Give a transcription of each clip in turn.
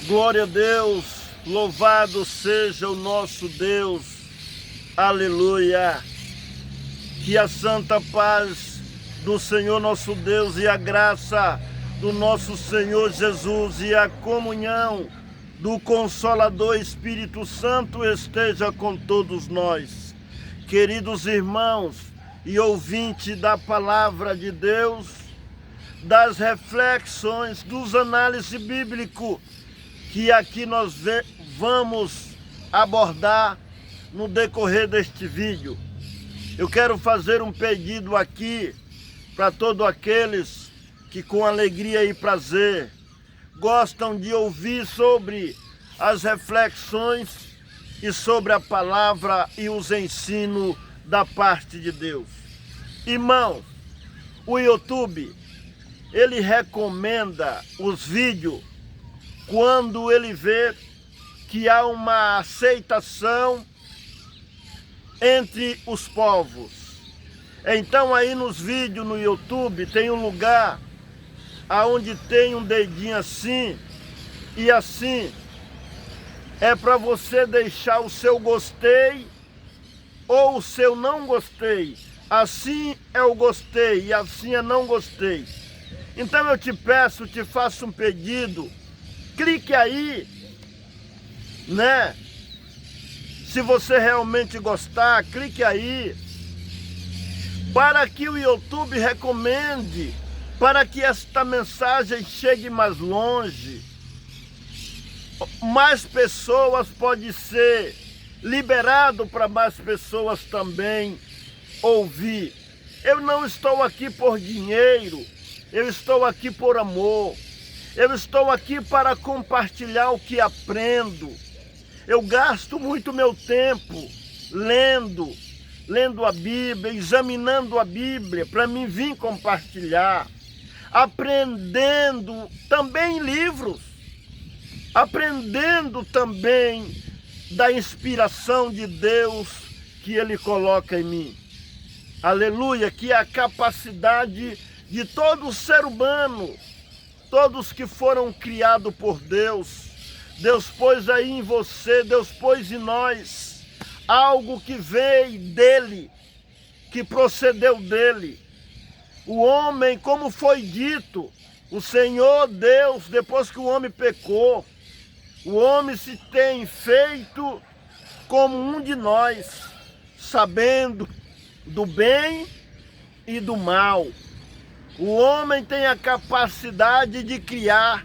Glória a Deus, louvado seja o nosso Deus, aleluia. Que a santa paz do Senhor nosso Deus e a graça do nosso Senhor Jesus e a comunhão do Consolador Espírito Santo esteja com todos nós. Queridos irmãos e ouvintes da palavra de Deus, das reflexões, dos análises bíblicos, que aqui nós vamos abordar no decorrer deste vídeo. Eu quero fazer um pedido aqui para todos aqueles que com alegria e prazer gostam de ouvir sobre as reflexões e sobre a palavra e os ensinos da parte de Deus. Irmão, o YouTube, ele recomenda os vídeos quando ele vê que há uma aceitação entre os povos. Então aí nos vídeos no YouTube tem um lugar aonde tem um dedinho assim e assim. É para você deixar o seu gostei ou o seu não gostei. Assim é o gostei e assim é não gostei. Então eu te peço, te faço um pedido. Clique aí, né? Se você realmente gostar, clique aí, para que o YouTube recomende, para que esta mensagem chegue mais longe. Mais pessoas podem ser liberado para mais pessoas também ouvir. Eu não estou aqui por dinheiro, eu estou aqui por amor. Eu estou aqui para compartilhar o que aprendo. Eu gasto muito meu tempo lendo a Bíblia, examinando a Bíblia, para mim vir compartilhar, aprendendo também livros, aprendendo também da inspiração de Deus que Ele coloca em mim. Aleluia, que é a capacidade de todo ser humano, todos que foram criados por Deus. Deus pôs aí em você, Deus pôs em nós algo que veio dele, que procedeu dele. O homem, como foi dito, o Senhor Deus, depois que o homem pecou, o homem se tem feito como um de nós, sabendo do bem e do mal. O homem tem a capacidade de criar,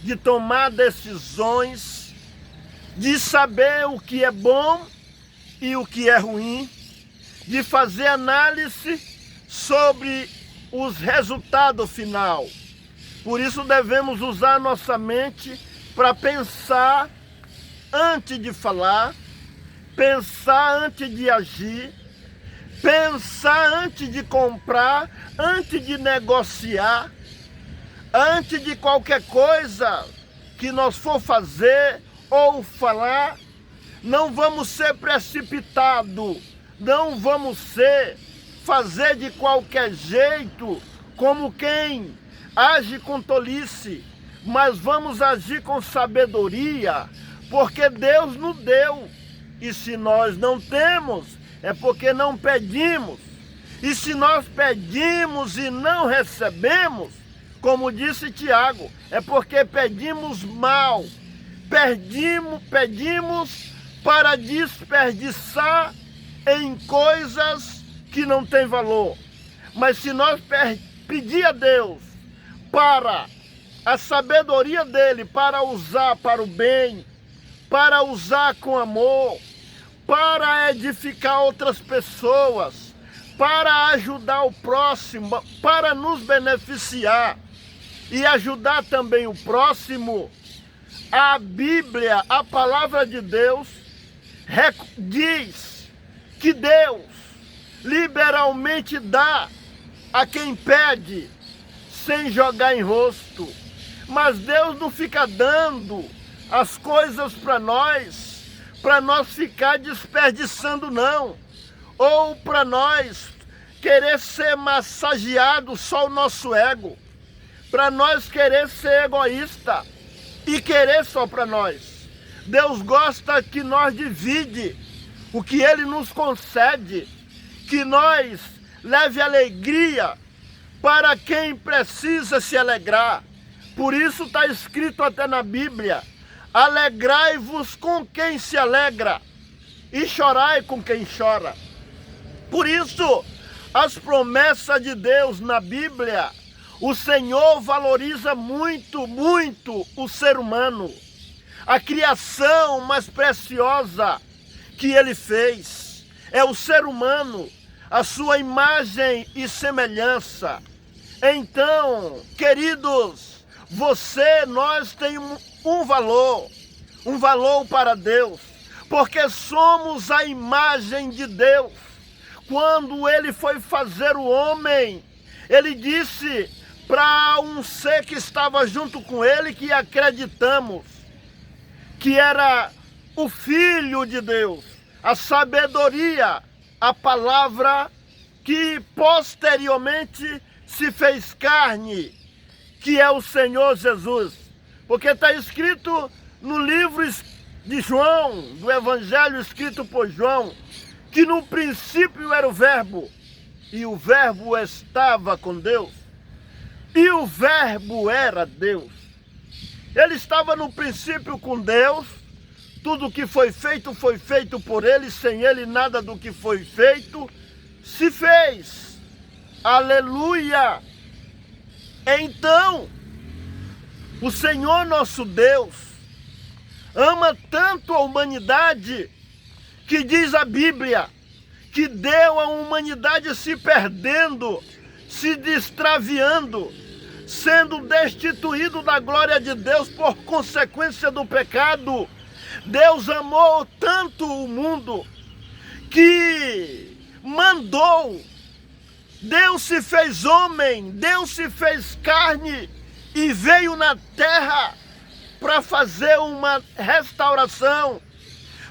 de tomar decisões, de saber o que é bom e o que é ruim, de fazer análise sobre os resultados final. Por isso devemos usar nossa mente para pensar antes de falar, pensar antes de agir, pensar antes de comprar, antes de negociar, antes de qualquer coisa que nós for fazer ou falar. Não vamos ser precipitados, não vamos fazer de qualquer jeito, como quem age com tolice, mas vamos agir com sabedoria, porque Deus nos deu, e se nós não temos, é porque não pedimos. E se nós pedimos e não recebemos, como disse Tiago, é porque pedimos mal. Pedimos para desperdiçar em coisas que não têm valor. Mas se nós pedir a Deus para a sabedoria dele, para usar para o bem, para usar com amor, para edificar outras pessoas, para ajudar o próximo, para nos beneficiar e ajudar também o próximo, a Bíblia, a palavra de Deus, diz que Deus liberalmente dá a quem pede, sem jogar em rosto. Mas Deus não fica dando as coisas para nós ficar desperdiçando não, ou para nós querer ser massageado só o nosso ego, para nós querer ser egoísta. e querer só para nós. Deus gosta que nós divide o que Ele nos concede, que nós leve alegria para quem precisa se alegrar. Por isso está escrito até na Bíblia: alegrai-vos com quem se alegra e chorai com quem chora. Por isso, as promessas de Deus na Bíblia, o Senhor valoriza muito, muito o ser humano. A criação mais preciosa que Ele fez é o ser humano, a sua imagem e semelhança. Então, queridos, nós temos um valor para Deus, porque somos a imagem de Deus. Quando Ele foi fazer o homem, Ele disse para um ser que estava junto com Ele, que acreditamos que era o Filho de Deus, a sabedoria, a palavra que posteriormente se fez carne, que é o Senhor Jesus. Porque está escrito no livro de João, do Evangelho escrito por João, que no princípio era o Verbo, e o Verbo estava com Deus, e o Verbo era Deus. Ele estava no princípio com Deus, tudo que foi feito por Ele, sem Ele nada do que foi feito se fez. Aleluia! Então, o Senhor nosso Deus ama tanto a humanidade que diz a Bíblia que deu a humanidade se perdendo, se extraviando, sendo destituído da glória de Deus por consequência do pecado. Deus amou tanto o mundo que mandou. Deus se fez homem, Deus se fez carne e veio na terra para fazer uma restauração,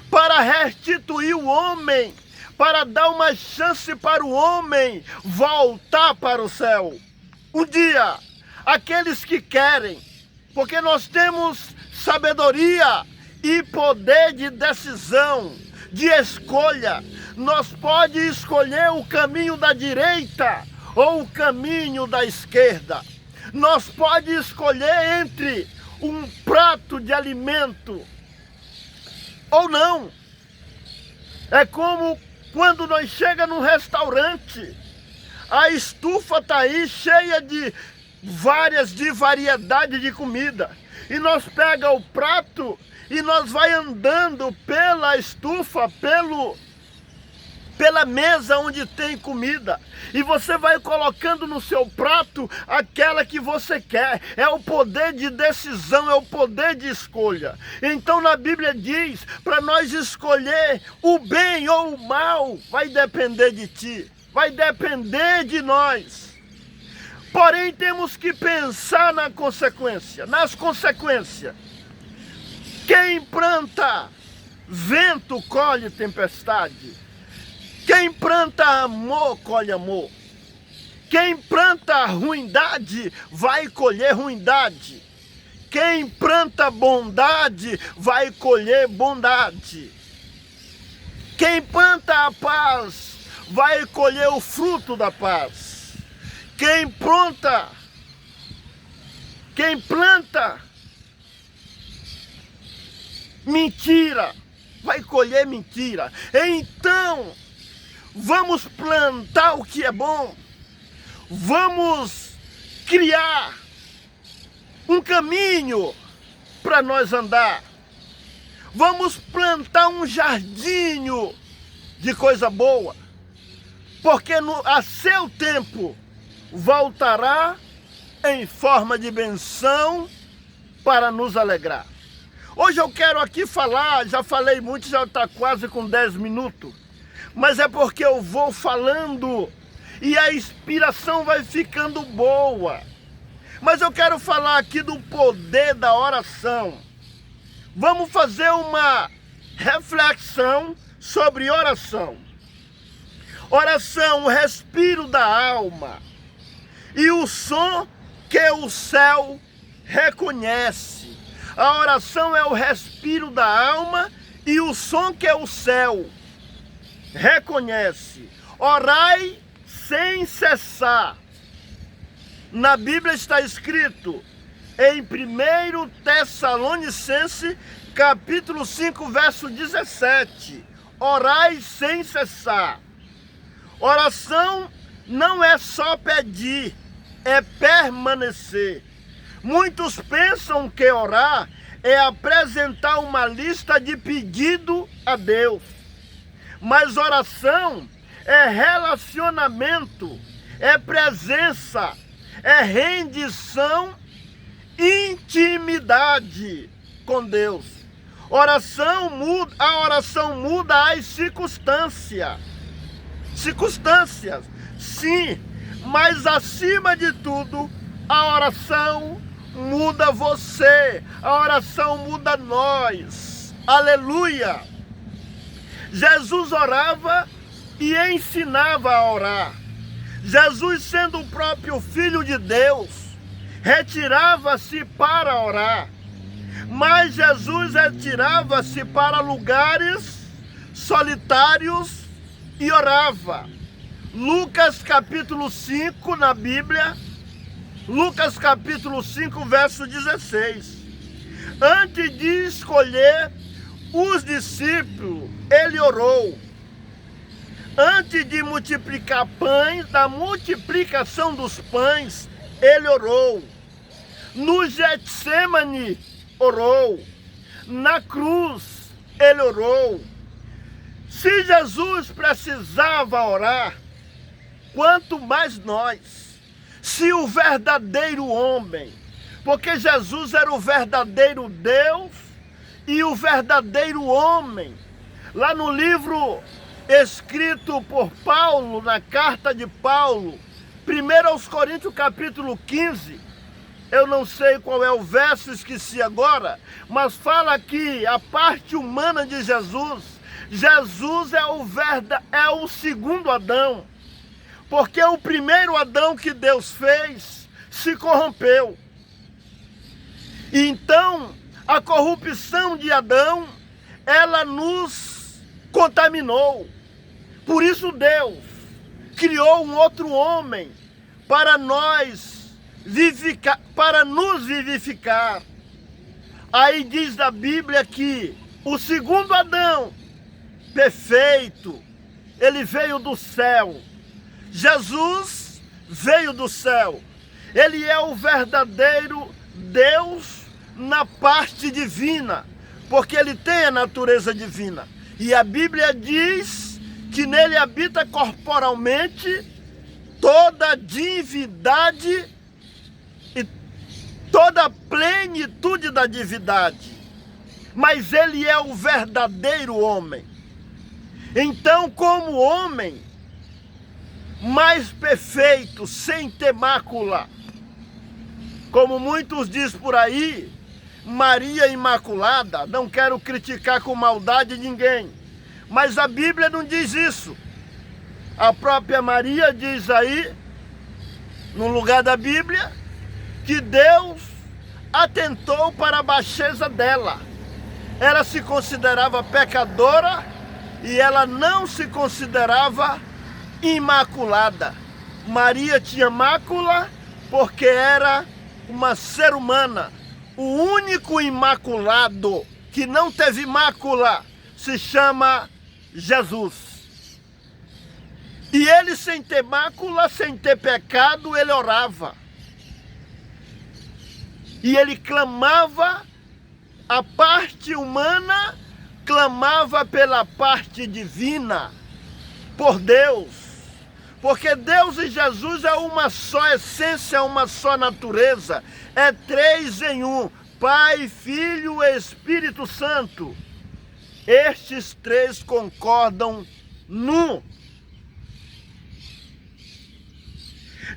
para restituir o homem, para dar uma chance para o homem voltar para o céu. Um dia, aqueles que querem, porque nós temos sabedoria e poder de decisão, de escolha. Nós podemos escolher o caminho da direita ou o caminho da esquerda. Nós podemos escolher entre um prato de alimento ou não. É como quando nós chegamos num restaurante, a estufa está aí cheia de variedade de comida. E nós pega o prato e nós vai andando pela estufa, pela mesa onde tem comida. E você vai colocando no seu prato aquela que você quer. É o poder de decisão, é o poder de escolha. Então na Bíblia diz, para nós escolher o bem ou o mal, vai depender de ti, vai depender de nós. Porém temos que pensar nas consequências. Quem planta vento colhe tempestade. Quem planta amor colhe amor. Quem planta ruindade vai colher ruindade. Quem planta bondade vai colher bondade. Quem planta a paz vai colher o fruto da paz. Quem planta mentira vai colher mentira. Então, vamos plantar o que é bom. Vamos criar um caminho para nós andar. Vamos plantar um jardim de coisa boa. Porque a seu tempo voltará em forma de benção para nos alegrar. Hoje eu quero aqui falar, já falei muito, já está quase com 10 minutos. Mas é porque eu vou falando e a inspiração vai ficando boa. Mas eu quero falar aqui do poder da oração. Vamos fazer uma reflexão sobre oração. Oração, o respiro da alma e o som que o céu reconhece. A oração é o respiro da alma e o som que é o céu reconhece. Orai sem cessar. Na Bíblia está escrito em 1 Tessalonicenses, capítulo 5, verso 17. Orai sem cessar. Oração não é só pedir, é permanecer. Muitos pensam que orar é apresentar uma lista de pedido a Deus. Mas oração é relacionamento, é presença, é rendição, intimidade com Deus. A oração muda as circunstâncias. Sim, mas acima de tudo, a oração muda você, a oração muda nós. Aleluia! Jesus orava e ensinava a orar. Jesus, sendo o próprio Filho de Deus, retirava-se para orar. Mas Jesus retirava-se para lugares solitários e orava. Lucas capítulo 5 na Bíblia, Lucas capítulo 5, verso 16. Antes de escolher os discípulos, ele orou. Antes de multiplicar pães, da multiplicação dos pães, ele orou. No Getsemane, orou. Na cruz, ele orou. Se Jesus precisava orar, quanto mais nós. Se o verdadeiro homem, porque Jesus era o verdadeiro Deus e o verdadeiro homem. Lá no livro escrito por Paulo, na carta de Paulo, 1 aos Coríntios capítulo 15, eu não sei qual é o verso, esqueci agora, mas fala aqui a parte humana de Jesus. Jesus é o segundo Adão, porque o primeiro Adão que Deus fez se corrompeu. Então, a corrupção de Adão, ela nos contaminou. Por isso Deus criou um outro homem para nos vivificar. Aí diz a Bíblia que o segundo Adão, perfeito, ele veio do céu. Jesus veio do céu. Ele é o verdadeiro Deus na parte divina, porque ele tem a natureza divina. E a Bíblia diz que nele habita corporalmente toda a divindade e toda a plenitude da divindade. Mas ele é o verdadeiro homem. Então, como homem mais perfeito, sem ter mácula, como muitos dizem por aí, Maria Imaculada, não quero criticar com maldade ninguém, mas a Bíblia não diz isso. A própria Maria diz aí, no lugar da Bíblia, que Deus atentou para a baixeza dela. Ela se considerava pecadora e ela não se considerava imaculada. Maria tinha mácula porque era uma ser humana. O único imaculado que não teve mácula se chama Jesus. E ele, sem ter mácula, sem ter pecado, ele orava. E ele clamava, a parte humana clamava pela parte divina, por Deus. Porque Deus e Jesus é uma só essência, uma só natureza. É três em um, Pai, Filho e Espírito Santo. Estes três concordam num.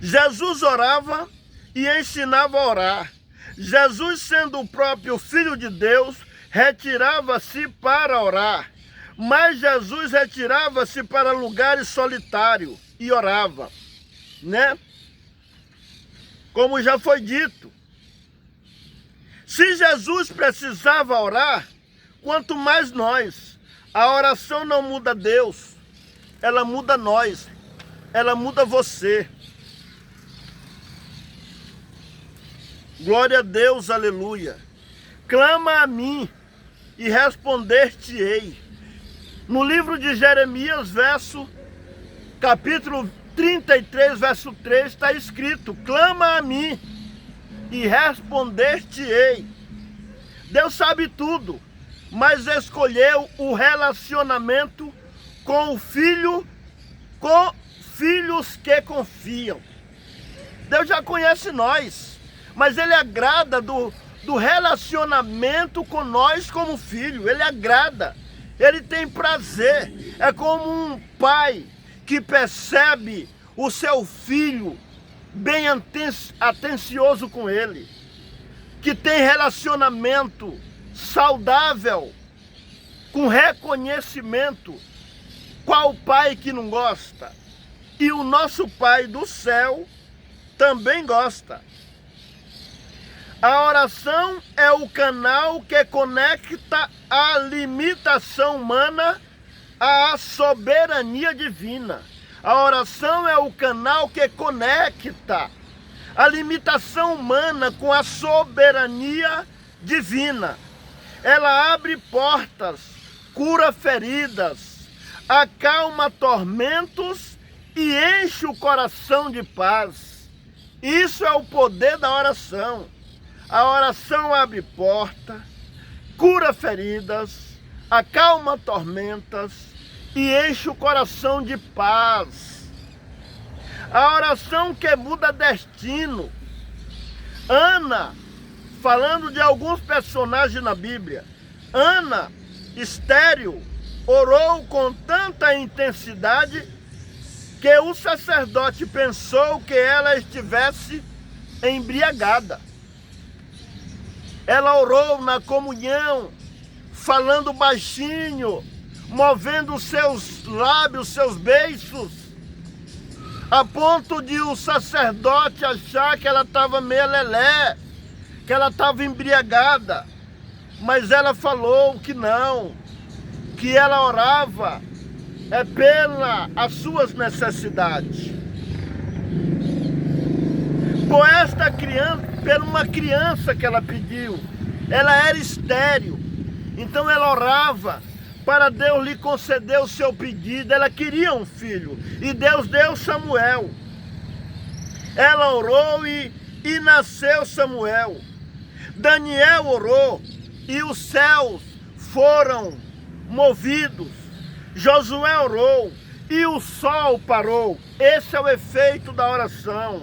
Jesus orava e ensinava a orar. Jesus, sendo o próprio Filho de Deus, retirava-se para orar. Mas Jesus retirava-se para lugares solitários e orava, né? Como já foi dito, Se Jesus precisava orar, quanto mais nós. A oração não muda Deus, ela muda nós, ela muda você. Glória a Deus, aleluia. Clama a mim e responder-te-ei. No livro de Jeremias, capítulo 33, verso 3, está escrito: clama a mim e responder-te-ei. Deus sabe tudo, mas escolheu o relacionamento com o filho, com filhos que confiam. Deus já conhece nós, mas Ele agrada do relacionamento com nós como filho. Ele agrada, Ele tem prazer. É como um pai que percebe o seu filho bem atencioso com ele, que tem relacionamento saudável, com reconhecimento. Qual pai que não gosta? E o nosso Pai do céu também gosta. A oração é o canal que conecta a limitação humana à soberania divina. A oração é o canal que conecta a limitação humana com a soberania divina. Ela abre portas, cura feridas, acalma tormentos e enche o coração de paz. Isso é o poder da oração. A oração abre porta, cura feridas, acalma tormentas e enche o coração de paz. A oração que muda destino. Ana, falando de alguns personagens na Bíblia, Ana, estéril, orou com tanta intensidade que o sacerdote pensou que ela estivesse embriagada. Ela orou na comunhão, falando baixinho, movendo seus lábios, seus beiços, a ponto de o sacerdote achar que ela estava meio lelé, que ela estava embriagada. Mas ela falou que não, que ela orava pelas suas necessidades. Por esta criança, por uma criança que ela pediu, ela era estéril, então ela orava para Deus lhe conceder o seu pedido. Ela queria um filho e Deus deu Samuel. Ela orou e nasceu Samuel. Daniel orou e os céus foram movidos. Josué orou e o sol parou. Esse é o efeito da oração.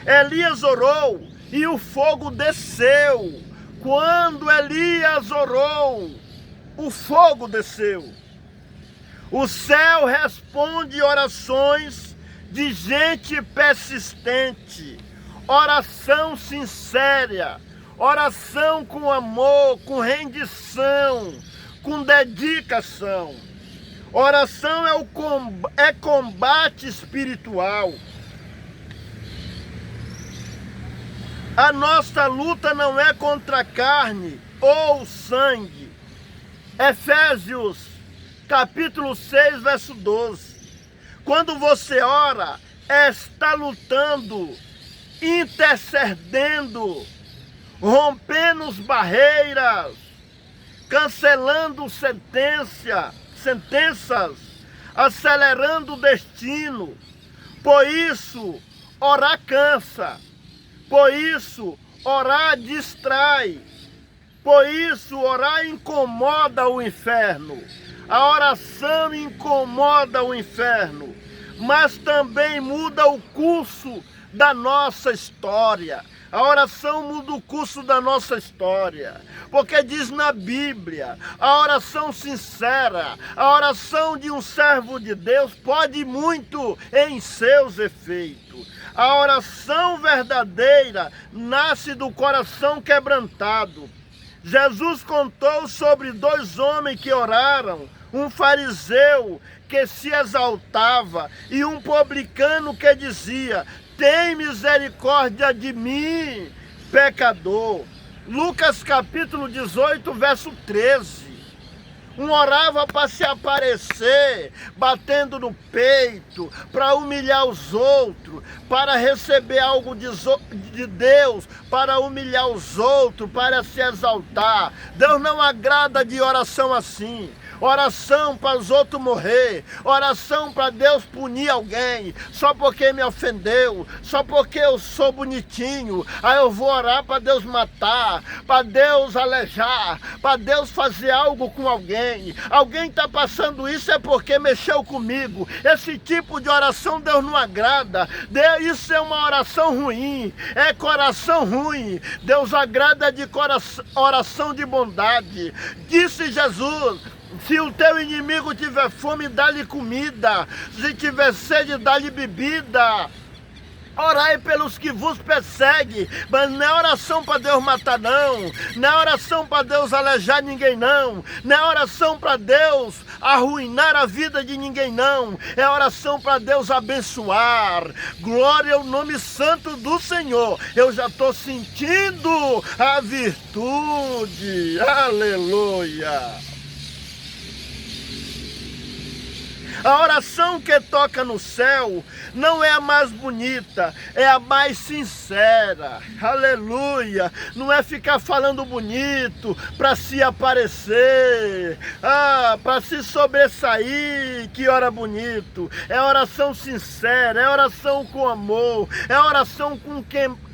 Elias orou e o fogo desceu. Quando Elias orou, o fogo desceu. O céu responde orações de gente persistente, oração sincera, oração com amor, com rendição, com dedicação. Oração é combate espiritual. A nossa luta não é contra a carne ou sangue. Efésios, capítulo 6, verso 12. Quando você ora, está lutando, intercedendo, rompendo barreiras, cancelando sentenças, acelerando o destino. Por isso, orar cansa. Por isso, orar distrai. Por isso, orar incomoda o inferno. A oração incomoda o inferno, mas também muda o curso da nossa história. A oração muda o curso da nossa história, porque diz na Bíblia, a oração sincera, a oração de um servo de Deus pode muito em seus efeitos. A oração verdadeira nasce do coração quebrantado. Jesus contou sobre 2 homens que oraram, um fariseu que se exaltava e um publicano que dizia: tem misericórdia de mim, pecador. Lucas capítulo 18, verso 13. Um orava para se aparecer, batendo no peito, para humilhar os outros, para receber algo de Deus, para humilhar os outros, para se exaltar. Deus não agrada de oração assim. Oração para os outros morrer, oração para Deus punir alguém, só porque me ofendeu, só porque eu sou bonitinho, aí eu vou orar para Deus matar, para Deus alejar, para Deus fazer algo com alguém. Alguém está passando isso é porque mexeu comigo. Esse tipo de oração Deus não agrada. Isso é uma oração ruim, é coração ruim. Deus agrada de oração de bondade. Disse Jesus: se o teu inimigo tiver fome, dá-lhe comida. Se tiver sede, dá-lhe bebida. Orai pelos que vos perseguem, mas não é oração para Deus matar, não. Não é oração para Deus alejar ninguém, não. Não é oração para Deus arruinar a vida de ninguém, não. É oração para Deus abençoar. Glória ao nome santo do Senhor. Eu já estou sentindo a virtude. Aleluia. A oração que toca no céu não é a mais bonita, é a mais sincera. Aleluia! Não é ficar falando bonito para se aparecer, para se sobressair, que ora bonito. É oração sincera, é oração com amor, é oração com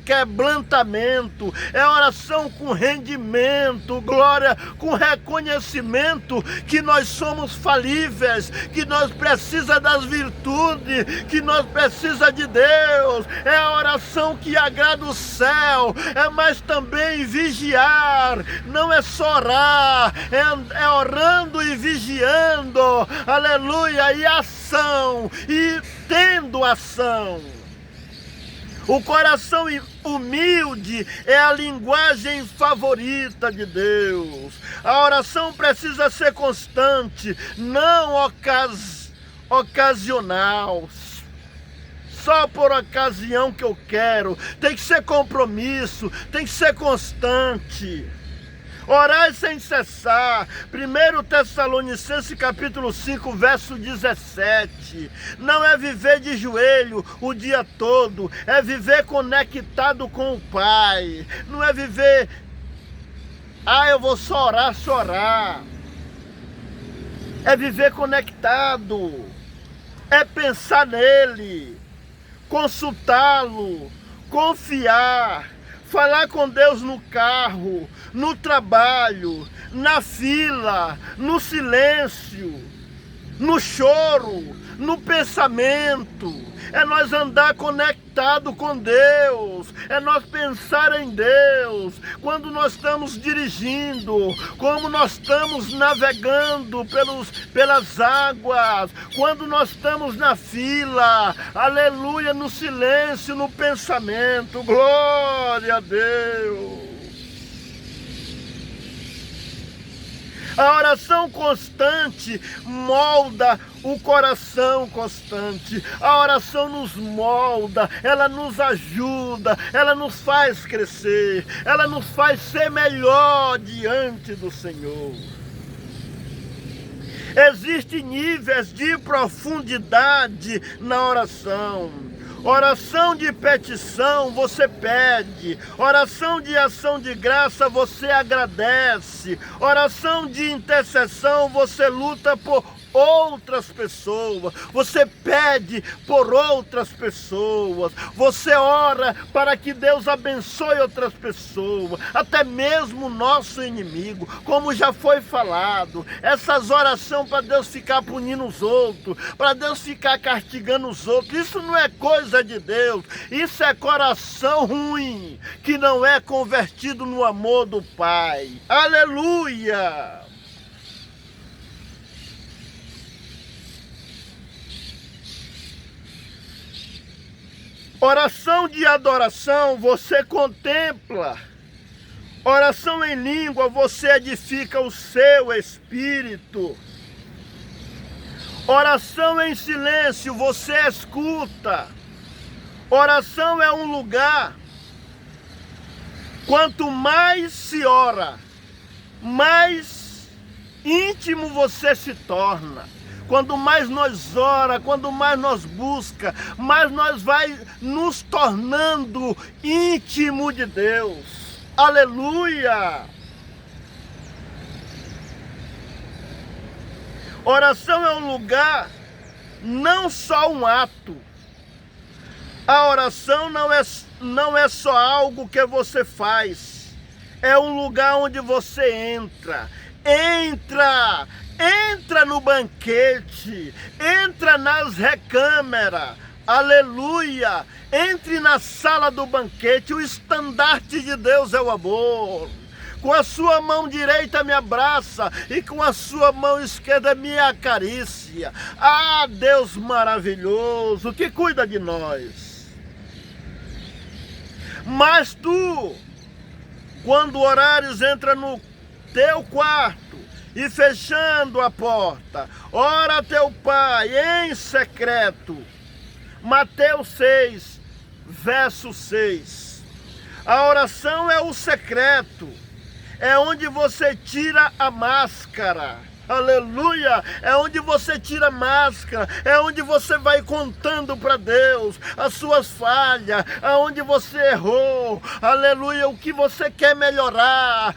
quebrantamento, é oração com rendimento, glória, com reconhecimento que nós somos falíveis, que nós precisamos das virtudes, que nós precisamos de Deus. É a oração que agrada o céu, é mais também vigiar, não é só orar, é orando e vigiando, aleluia, e ação, e tendo ação. O coração humilde é a linguagem favorita de Deus. A oração precisa ser constante, não ocasional. Só por ocasião que eu quero. Tem que ser compromisso, tem que ser constante. Orai sem cessar. 1 Tessalonicenses capítulo 5, verso 17. Não é viver de joelho o dia todo, é viver conectado com o Pai. Não é viver, eu vou só orar. É viver conectado, é pensar nele, consultá-lo, confiar. Falar com Deus no carro, no trabalho, na fila, no silêncio, no choro, no pensamento. É nós andar conectado com Deus, é nós pensar em Deus. Quando nós estamos dirigindo, como nós estamos navegando pelas águas, quando nós estamos na fila, aleluia, no silêncio, no pensamento, glória a Deus. A oração constante molda o coração constante. A oração nos molda, ela nos ajuda, ela nos faz crescer, ela nos faz ser melhor diante do Senhor. Existem níveis de profundidade na oração. Oração de petição, você pede. Oração de ação de graça, você agradece. Oração de intercessão, você luta por outras pessoas. Você pede por outras pessoas. Você ora para que Deus abençoe outras pessoas. Até mesmo o nosso inimigo, como já foi falado. Essas orações para Deus ficar punindo os outros, para Deus ficar castigando os outros, isso não é coisa de Deus. Isso é coração ruim, que não é convertido no amor do Pai. Aleluia! Oração de adoração, você contempla. Oração em língua, você edifica o seu espírito. Oração em silêncio, você escuta. Oração é um lugar Quanto mais se ora, mais íntimo você se torna. Quanto mais nós ora, quanto mais nós busca, mais nós vai nos tornando íntimo de Deus. Aleluia! Oração é um lugar, não só um ato. A oração não é só algo que você faz. É um lugar onde você entra. Entra no banquete. Entra nas recâmeras. Aleluia! Entre na sala do banquete. O estandarte de Deus é o amor. Com a sua mão direita me abraça e com a sua mão esquerda me acaricia. Ah, Deus maravilhoso, que cuida de nós. Mas tu, quando orares, entra no teu quarto e fechando a porta, ora a teu pai em secreto. Mateus 6, verso 6. A oração é o secreto. É onde você tira a máscara. Aleluia! É onde você tira a máscara. É onde você vai contando para Deus as suas falhas, aonde você errou. Aleluia! O que você quer melhorar.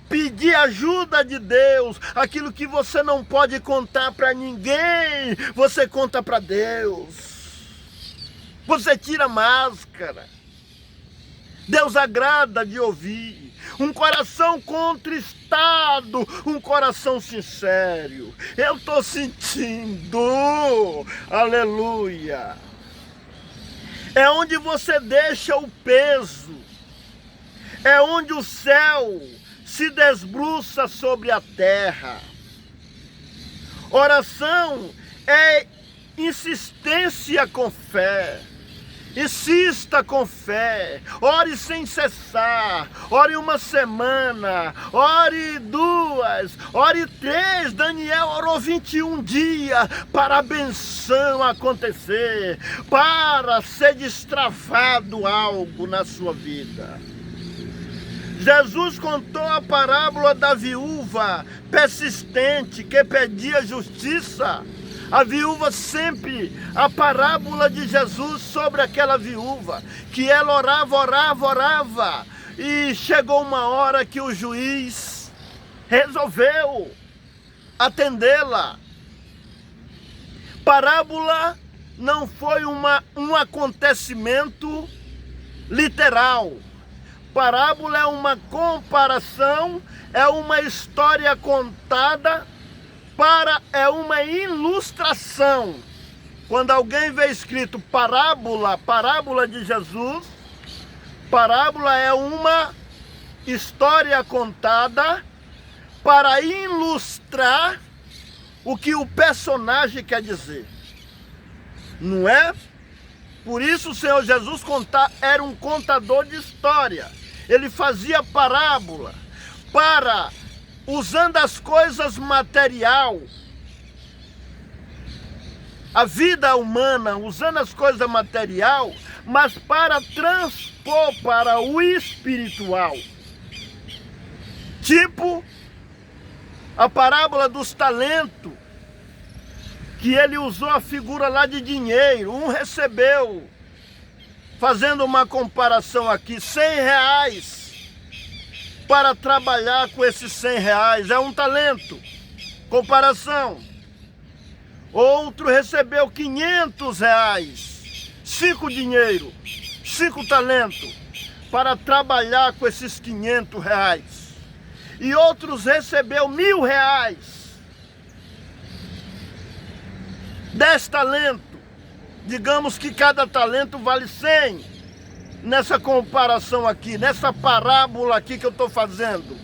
Pedir ajuda de Deus. Aquilo que você não pode contar para ninguém, você conta para Deus. Você tira a máscara. Deus agrada de ouvir. Um coração contristado, um coração sincero. Eu estou sentindo, aleluia. É onde você deixa o peso. É onde o céu se desbruça sobre a terra. Oração é insistência com fé. Insista com fé, ore sem cessar, ore uma semana, ore 2, ore 3. Daniel orou 21 dias para a benção acontecer, para ser destravado algo na sua vida. Jesus contou a parábola da viúva persistente que pedia justiça. A viúva sempre, a parábola de Jesus sobre aquela viúva, que ela orava, e chegou uma hora que o juiz resolveu atendê-la. Parábola não foi um acontecimento literal. Parábola é uma comparação, é uma história contada, é uma ilustração. Quando alguém vê escrito parábola de Jesus, parábola é uma história contada para ilustrar o que o personagem quer dizer. Não é? Por isso o Senhor Jesus era um contador de história. Ele fazia parábola usando as coisas material, a vida humana, usando as coisas material, mas para transpor para o espiritual. Tipo a parábola dos talentos, que ele usou a figura lá de dinheiro. Um recebeu, fazendo uma comparação aqui, 100 reais. Para trabalhar com esses 100 reais, é um talento, comparação. Outro recebeu 500 reais, 5 dinheiro, 5 talentos, para trabalhar com esses 500 reais. E outros recebeu 1.000 reais, 10 talentos, digamos que cada talento vale 100. Nessa comparação aqui, nessa parábola aqui que eu estou fazendo,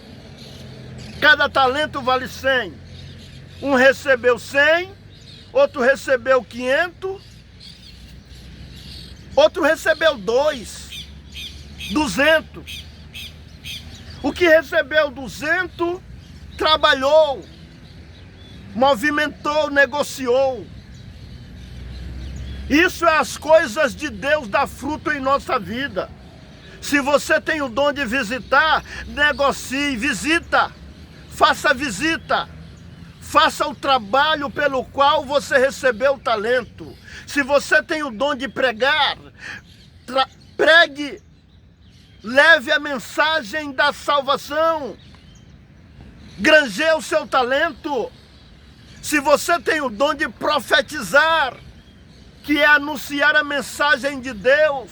cada talento vale 100. Um recebeu 100, outro recebeu 500, outro recebeu 200. O que recebeu 200, trabalhou, movimentou, negociou. Isso é as coisas de Deus dar fruto em nossa vida. Se você tem o dom de visitar, negocie, visita, faça visita, faça o trabalho pelo qual você recebeu o talento. Se você tem o dom de pregar, pregue, leve a mensagem da salvação, granjeie o seu talento. Se você tem o dom de profetizar, que é anunciar a mensagem de Deus,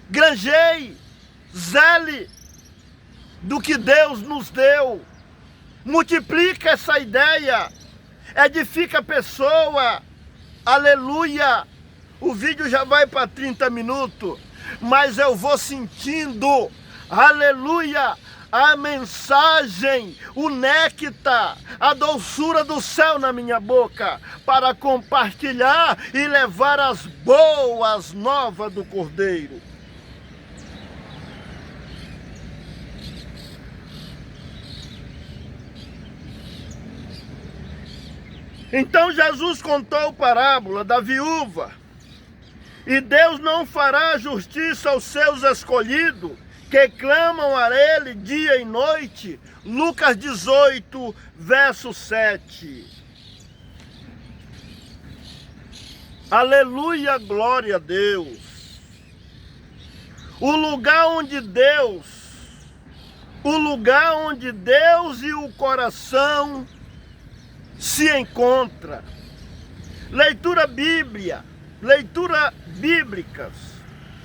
granjeie, zele do que Deus nos deu, multiplica essa ideia, edifica a pessoa, aleluia. O vídeo já vai para 30 minutos, mas eu vou sentindo, aleluia, a mensagem, o néctar, a doçura do céu na minha boca, para compartilhar e levar as boas novas do Cordeiro. Então Jesus contou a parábola da viúva. E Deus não fará justiça aos seus escolhidos, que clamam a Ele dia e noite. Lucas 18, verso 7. Aleluia, glória a Deus. O lugar onde Deus e o coração se encontram. Leitura bíblicas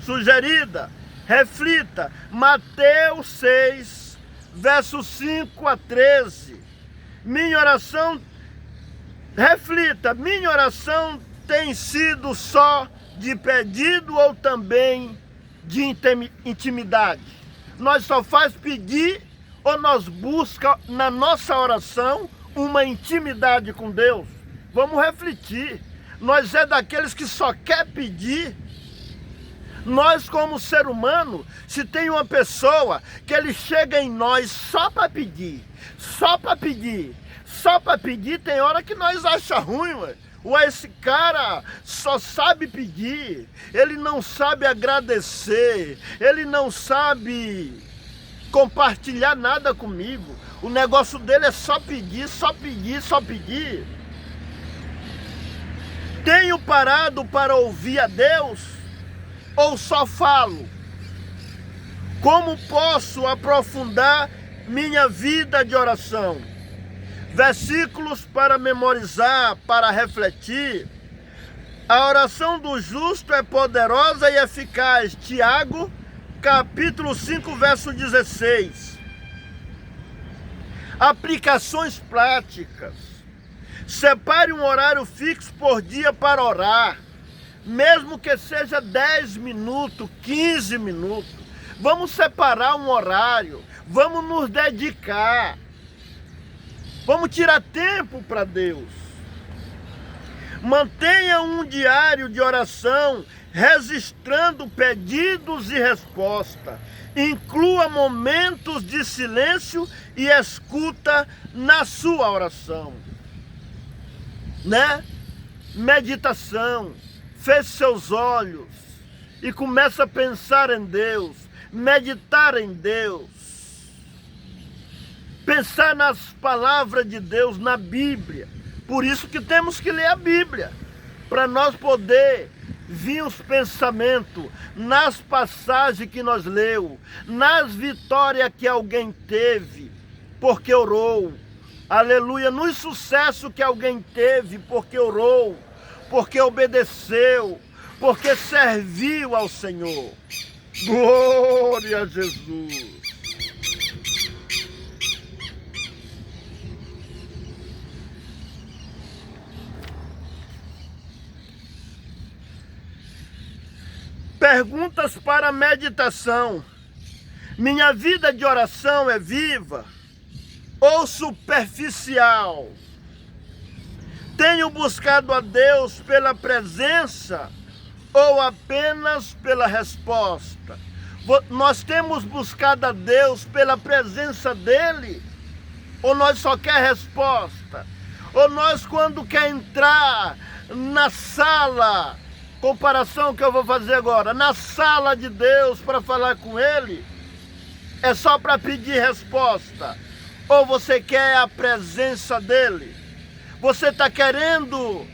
sugerida. Reflita, Mateus 6, versos 5 a 13. Minha oração tem sido só de pedido ou também de intimidade? Nós só faz pedir ou nós busca na nossa oração uma intimidade com Deus? Vamos refletir. Nós é daqueles que só quer pedir. Nós, como ser humano, se tem uma pessoa que ele chega em nós só para pedir, tem hora que nós achamos ruim, ué. Ué, esse cara só sabe pedir, ele não sabe agradecer, ele não sabe compartilhar nada comigo. O negócio dele é só pedir. Tenho parado para ouvir a Deus? Ou só falo? Como posso aprofundar minha vida de oração? Versículos para memorizar, para refletir. A oração do justo é poderosa e eficaz. Tiago, capítulo 5, verso 16. Aplicações práticas. Separe um horário fixo por dia para orar. Mesmo que seja 10 minutos, 15 minutos. Vamos separar um horário. Vamos nos dedicar. Vamos tirar tempo para Deus. Mantenha um diário de oração, registrando pedidos e respostas. Inclua momentos de silêncio e escuta na sua oração. Né? Meditação. Feche seus olhos e começa a pensar em Deus, meditar em Deus, pensar nas palavras de Deus, na Bíblia. Por isso que temos que ler a Bíblia, para nós poder vir os pensamentos nas passagens que nós leu, nas vitórias que alguém teve, porque orou. Aleluia, nos sucessos que alguém teve, porque orou, porque obedeceu, porque serviu ao Senhor. Glória a Jesus. Perguntas para a meditação. Minha vida de oração é viva ou superficial? Tenho buscado a Deus pela presença ou apenas pela resposta? Nós temos buscado a Deus pela presença dEle? Ou nós só quer resposta? Ou nós, quando quer entrar na sala comparação que eu vou fazer agora, na sala de Deus para falar com Ele, é só para pedir resposta? Ou você quer a presença dEle? Você está querendo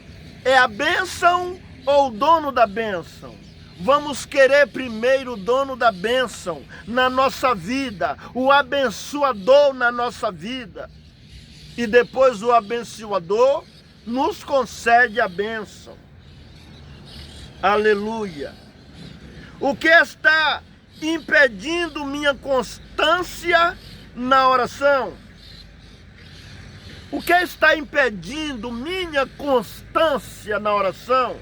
a bênção ou o dono da bênção? Vamos querer primeiro o dono da bênção na nossa vida, o abençoador na nossa vida. E depois o abençoador nos concede a bênção. Aleluia. O que está impedindo minha constância na oração? O que está impedindo minha constância na oração?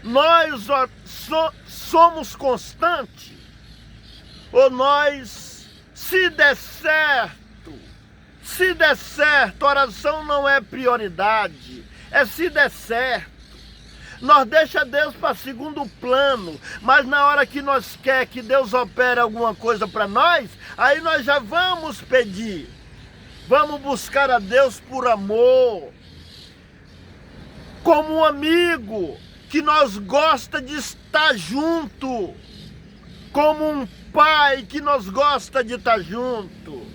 Nós somos constantes? Ou nós, se der certo, oração não é prioridade, é se der certo. Nós deixa Deus para segundo plano, mas na hora que nós quer que Deus opere alguma coisa para nós, aí nós já vamos pedir. Vamos buscar a Deus por amor, como um amigo que nós gosta de estar junto, como um pai que nós gosta de estar junto.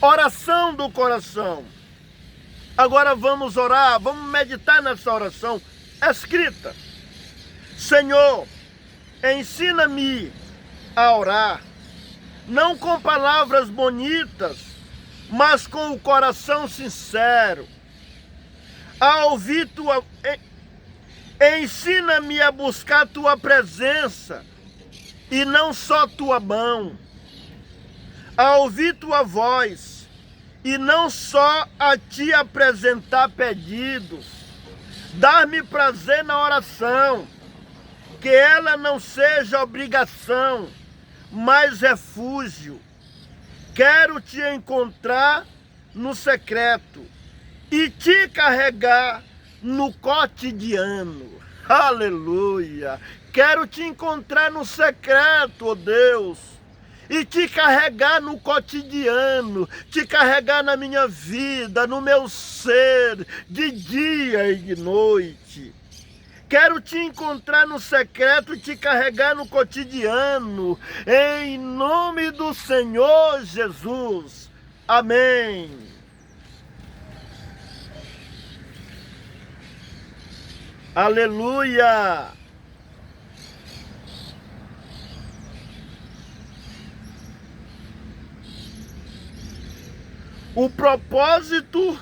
Oração do coração. Agora vamos orar, vamos meditar nessa oração escrita. Senhor, ensina-me a orar, não com palavras bonitas, mas com o coração sincero. A ouvir ensina-me a buscar tua presença e não só tua mão. A ouvir tua voz e não só a te apresentar pedidos. Dar-me prazer na oração, que ela não seja obrigação, mas refúgio. Quero te encontrar no secreto e te carregar no cotidiano. Aleluia! Quero te encontrar no secreto, ó Deus, e te carregar no cotidiano, te carregar na minha vida, no meu ser, de dia e de noite. Quero te encontrar no secreto e te carregar no cotidiano, em nome do Senhor Jesus. Amém. Aleluia. O propósito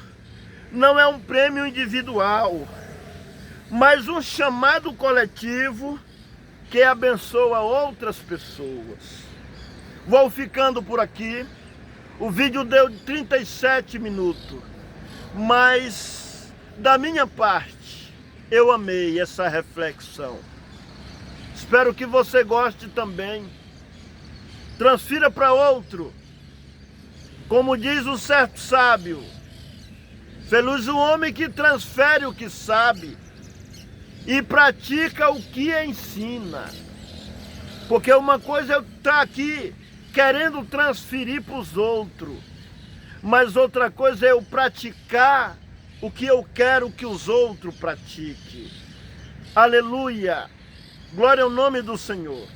não é um prêmio individual, mas um chamado coletivo que abençoa outras pessoas. Vou ficando por aqui. O vídeo deu 37 minutos, mas da minha parte eu amei essa reflexão. Espero que você goste também. Transfira para outro. Como diz um certo sábio, feliz o homem que transfere o que sabe e pratica o que ensina. Porque uma coisa é eu estar aqui querendo transferir para os outros, mas outra coisa é eu praticar o que eu quero que os outros pratiquem. Aleluia! Glória ao nome do Senhor.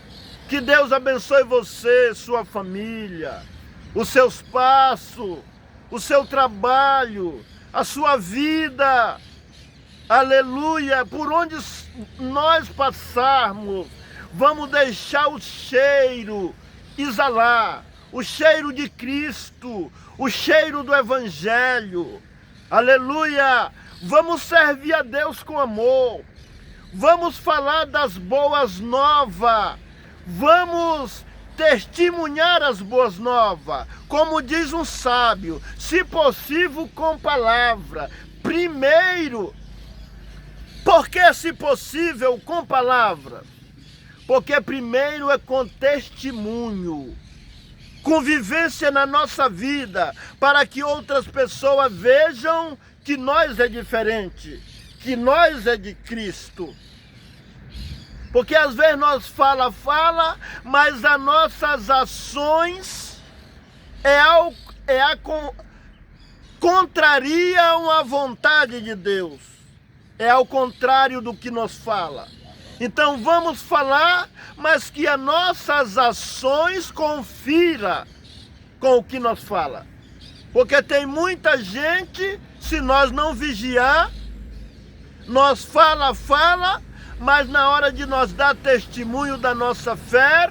Que Deus abençoe você, sua família, os seus passos, o seu trabalho, a sua vida. Aleluia! Por onde nós passarmos, vamos deixar o cheiro exalar, o cheiro de Cristo, o cheiro do Evangelho. Aleluia! Vamos servir a Deus com amor. Vamos falar das boas novas. Vamos testemunhar as boas novas, como diz um sábio, se possível com palavra. Primeiro, porque se possível com palavra? Porque primeiro é com testemunho, convivência na nossa vida, para que outras pessoas vejam que nós é diferente, que nós é de Cristo. Porque às vezes nós fala, mas as nossas ações contrariam a vontade de Deus. é ao contrário do que nos fala. Então vamos falar, mas que as nossas ações confira com o que nos fala. Porque tem muita gente, se nós não vigiar, nós fala, mas na hora de nós dar testemunho da nossa fé,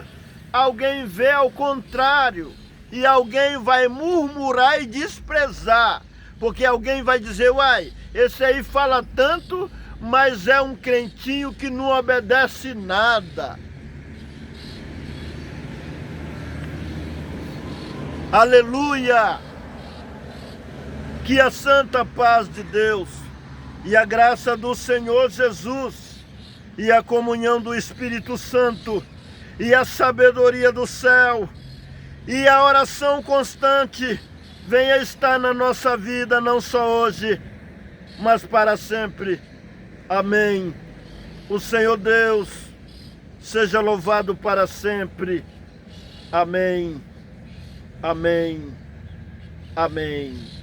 alguém vê ao contrário. E alguém vai murmurar e desprezar. Porque alguém vai dizer, uai, esse aí fala tanto, mas é um crentinho que não obedece nada. Aleluia! Que a santa paz de Deus e a graça do Senhor Jesus e a comunhão do Espírito Santo e a sabedoria do céu e a oração constante venha estar na nossa vida, não só hoje, mas para sempre. Amém. O Senhor Deus seja louvado para sempre. Amém. Amém. Amém.